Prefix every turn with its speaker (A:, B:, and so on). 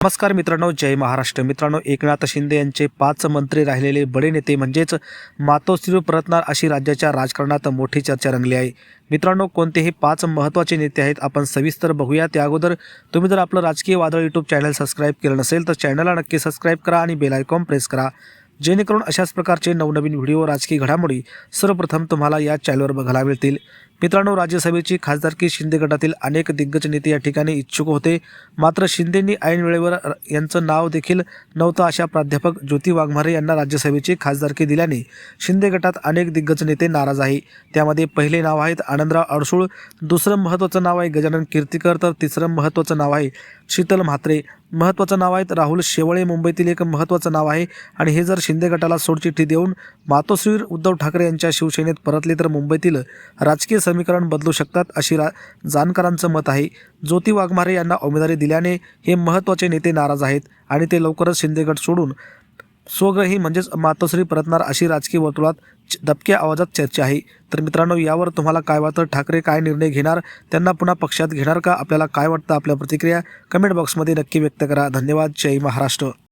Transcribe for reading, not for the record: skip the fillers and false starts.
A: नमस्कार मित्रांनो, जय महाराष्ट्र. मित्रांनो, एकनाथ शिंदे यांचे 5 मंत्री राहिलेले बडे नेते म्हणजेच मातोश्रीवर परतणार अशी राज्याच्या राजकारणात मोठी चर्चा रंगली आहे. मित्रांनो, कोणतेही 5 महत्त्वाचे नेते आहेत आपण सविस्तर बघूया. त्या अगोदर तुम्ही जर आपलं राजकीय वादळ यूट्यूब चॅनल सबस्क्राईब केलं नसेल तर चॅनलला नक्की सबस्क्राईब करा आणि बेल आयकॉन प्रेस करा, जेणेकरून अशाच प्रकारचे नवनवीन व्हिडिओ राजकीय घडामोडी सर्वप्रथम तुम्हाला या चॅनलवर बघायला मिळतील. मित्रांनो, राज्यसभेची खासदारकी शिंदे गटातील अनेक दिग्गज नेते या ठिकाणी इच्छुक होते, मात्र शिंदेंनी ऐन वेळेवर यांचं नाव देखील नव्हतं अशा प्राध्यापक ज्योती वाघमारे यांना राज्यसभेची खासदारकी दिल्याने शिंदे गटात अनेक दिग्गज नेते नाराज आहे. त्यामध्ये पहिले नाव आहेत आनंदराव अडसूळ, दुसरं महत्त्वाचं नाव आहे गजानन कीर्तीकर, तर तिसरं महत्त्वाचं नाव आहे शीतल म्हात्रे. महत्त्वाचं नाव आहेत राहुल शेवळे, मुंबईतील एक महत्त्वाचं नाव आहे. आणि हे जर शिंदे गटाला सोडचिठ्ठी देऊन मातोश्रीवर उद्धव ठाकरे यांच्या शिवसेनेत परतले तर मुंबईतील राजकीय समीकरण बदलू शकतात अशी जाणकारांचं मत आहे. ज्योती वाघमारे यांना उमेदवारी दिल्याने हे महत्त्वाचे नेते नाराज आहेत आणि ते लवकरच शिंदे गट सोडून स्वग्रही म्हणजेच मातोश्री परतणार अशी राजकीय वर्तुळात दबक्या आवाजात चर्चा आहे. तर मित्रांनो, यावर तुम्हाला काय वाटतं? ठाकरे काय निर्णय घेणार? त्यांना पुन्हा पक्षात घेणार का? आपल्याला काय वाटतं? आपल्या प्रतिक्रिया कमेंट बॉक्समध्ये नक्की व्यक्त करा. धन्यवाद. जय महाराष्ट्र.